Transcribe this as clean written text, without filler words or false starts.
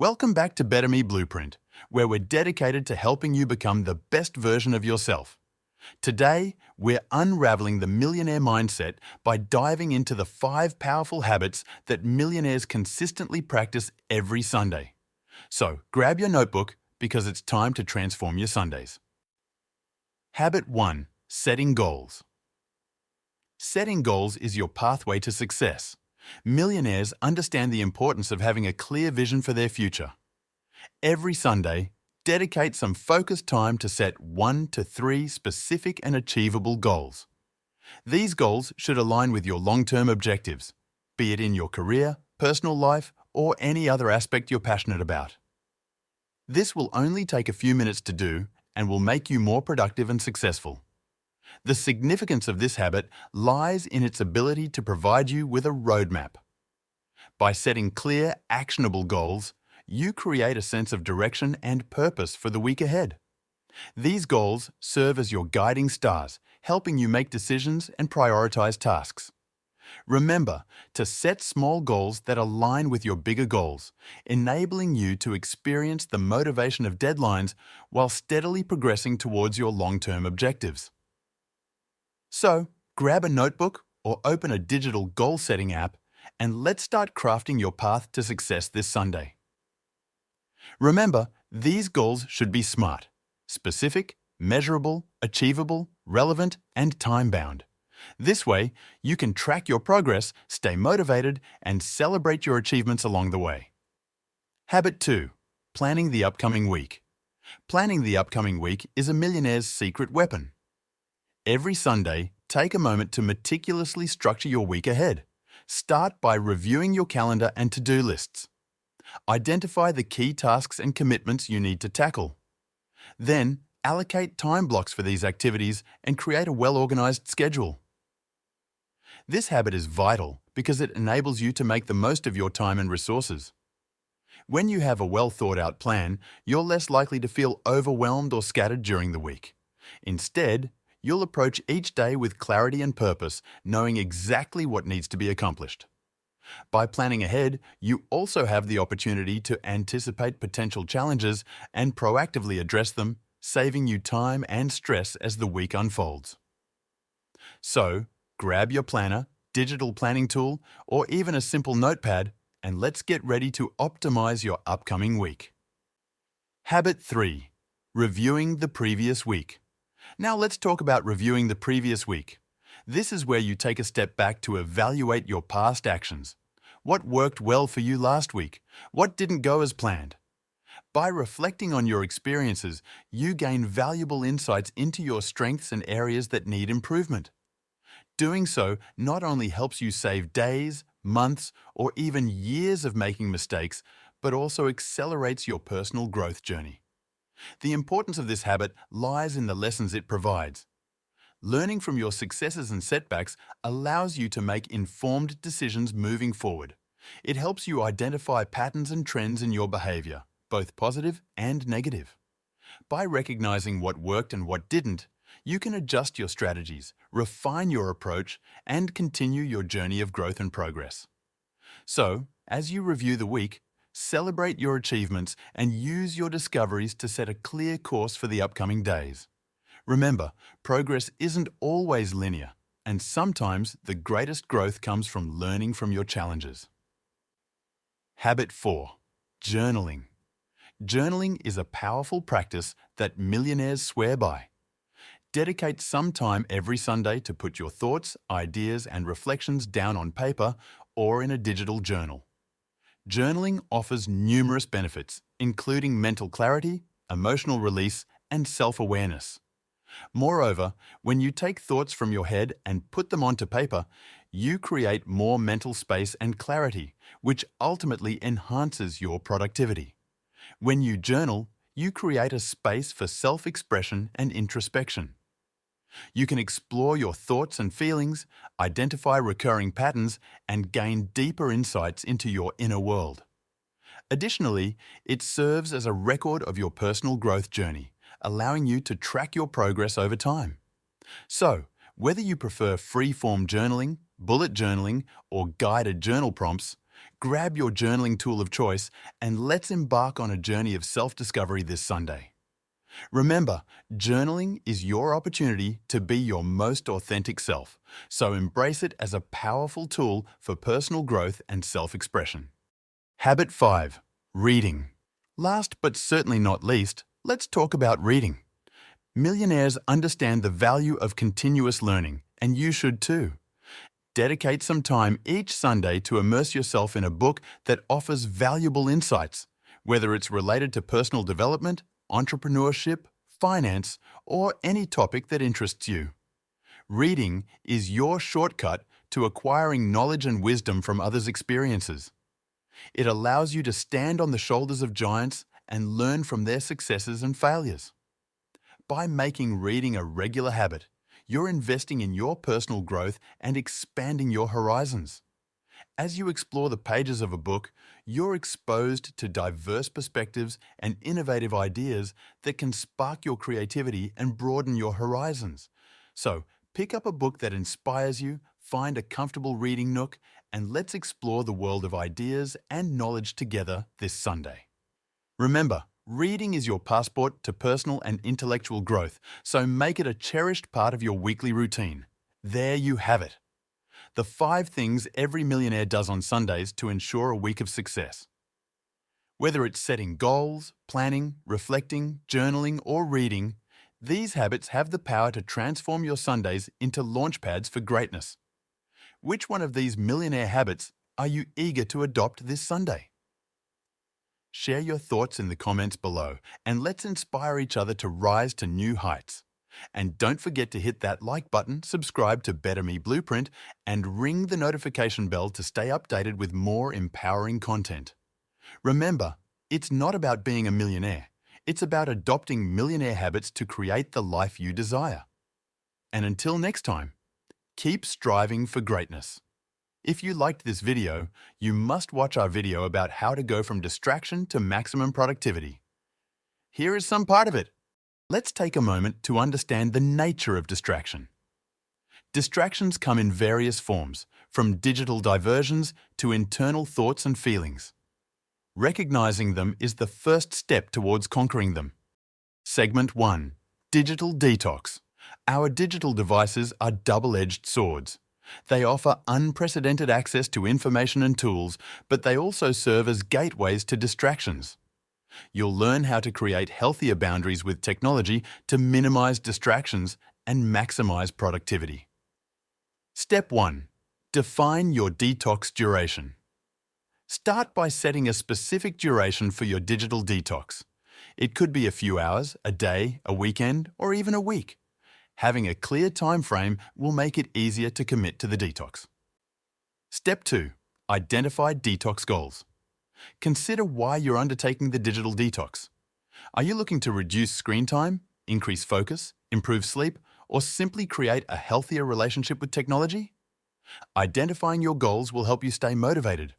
Welcome back to Better Me Blueprint, where we're dedicated to helping you become the best version of yourself. Today, we're unraveling the millionaire mindset by diving into the 5 powerful habits that millionaires consistently practice every Sunday. So, grab your notebook because it's time to transform your Sundays. Habit 1. Setting goals. Setting goals is your pathway to success. Millionaires understand the importance of having a clear vision for their future. Every Sunday, dedicate some focused time to set 1 to 3 specific and achievable goals. These goals should align with your long-term objectives, be it in your career, personal life, or any other aspect you're passionate about. This will only take a few minutes to do and will make you more productive and successful. The significance of this habit lies in its ability to provide you with a roadmap. By setting clear, actionable goals, you create a sense of direction and purpose for the week ahead. These goals serve as your guiding stars, helping you make decisions and prioritize tasks. Remember to set small goals that align with your bigger goals, enabling you to experience the motivation of deadlines while steadily progressing towards your long-term objectives. So, grab a notebook or open a digital goal-setting app and let's start crafting your path to success this Sunday. Remember, these goals should be SMART: specific, measurable, achievable, relevant, and time-bound. This way, you can track your progress, stay motivated, and celebrate your achievements along the way. Habit 2. Planning the upcoming week. Planning the upcoming week is a millionaire's secret weapon. Every Sunday, take a moment to meticulously structure your week ahead. Start by reviewing your calendar and to-do lists. Identify the key tasks and commitments you need to tackle. Then, allocate time blocks for these activities and create a well-organized schedule. This habit is vital because it enables you to make the most of your time and resources. When you have a well-thought-out plan, you're less likely to feel overwhelmed or scattered during the week. Instead, you'll approach each day with clarity and purpose, knowing exactly what needs to be accomplished. By planning ahead, you also have the opportunity to anticipate potential challenges and proactively address them, saving you time and stress as the week unfolds. So, grab your planner, digital planning tool, or even a simple notepad, and let's get ready to optimize your upcoming week. Habit 3. Reviewing the previous week. Now let's talk about reviewing the previous week. This is where you take a step back to evaluate your past actions. What worked well for you last week? What didn't go as planned? By reflecting on your experiences, you gain valuable insights into your strengths and areas that need improvement. Doing so not only helps you save days, months, or even years of making mistakes, but also accelerates your personal growth journey. The importance of this habit lies in the lessons it provides. Learning from your successes and setbacks allows you to make informed decisions moving forward. It helps you identify patterns and trends in your behavior, both positive and negative. By recognizing what worked and what didn't, you can adjust your strategies, refine your approach, and continue your journey of growth and progress. So, as you review the week, celebrate your achievements and use your discoveries to set a clear course for the upcoming days. Remember, progress isn't always linear, and sometimes the greatest growth comes from learning from your challenges. Habit 4. Journaling. Journaling is a powerful practice that millionaires swear by. Dedicate some time every Sunday to put your thoughts, ideas, and reflections down on paper or in a digital journal. Journaling offers numerous benefits, including mental clarity, emotional release, and self-awareness. Moreover, when you take thoughts from your head and put them onto paper, you create more mental space and clarity, which ultimately enhances your productivity. When you journal, you create a space for self-expression and introspection. You can explore your thoughts and feelings, identify recurring patterns, and gain deeper insights into your inner world. Additionally, it serves as a record of your personal growth journey, allowing you to track your progress over time. So, whether you prefer free-form journaling, bullet journaling, or guided journal prompts, Grab your journaling tool of choice and let's embark on a journey of self-discovery this Sunday. Remember, journaling is your opportunity to be your most authentic self, so embrace it as a powerful tool for personal growth and self-expression. Habit 5. Reading. Last but certainly not least, let's talk about reading. Millionaires understand the value of continuous learning, and you should too. Dedicate some time each Sunday to immerse yourself in a book that offers valuable insights, whether it's related to personal development, entrepreneurship, finance, or any topic that interests you. Reading is your shortcut to acquiring knowledge and wisdom from others' experiences. It allows you to stand on the shoulders of giants and learn from their successes and failures. By making reading a regular habit, you're investing in your personal growth and expanding your horizons. As you explore the pages of a book, you're exposed to diverse perspectives and innovative ideas that can spark your creativity and broaden your horizons. So, pick up a book that inspires you, find a comfortable reading nook, and let's explore the world of ideas and knowledge together this Sunday. Remember, reading is your passport to personal and intellectual growth, so make it a cherished part of your weekly routine. There you have it. The 5 things every millionaire does on Sundays to ensure a week of success. Whether it's setting goals, planning, reflecting, journaling, or reading, these habits have the power to transform your Sundays into launchpads for greatness. Which one of these millionaire habits are you eager to adopt this Sunday? Share your thoughts in the comments below, and let's inspire each other to rise to new heights. And don't forget to hit that like button, subscribe to Better Me Blueprint, and ring the notification bell to stay updated with more empowering content. Remember, it's not about being a millionaire. It's about adopting millionaire habits to create the life you desire. And until next time, keep striving for greatness. If you liked this video, you must watch our video about how to go from distraction to maximum productivity. Here is some part of it. Let's take a moment to understand the nature of distraction. Distractions come in various forms, from digital diversions to internal thoughts and feelings. Recognizing them is the first step towards conquering them. Segment 1. Digital detox. Our digital devices are double-edged swords. They offer unprecedented access to information and tools, but they also serve as gateways to distractions. You'll learn how to create healthier boundaries with technology to minimize distractions and maximize productivity. Step 1. Define your detox duration. Start by setting a specific duration for your digital detox. It could be a few hours, a day, a weekend, or even a week. Having a clear time frame will make it easier to commit to the detox. Step 2. Identify detox goals. Consider why you're undertaking the digital detox. Are you looking to reduce screen time, increase focus, improve sleep, or simply create a healthier relationship with technology? Identifying your goals will help you stay motivated,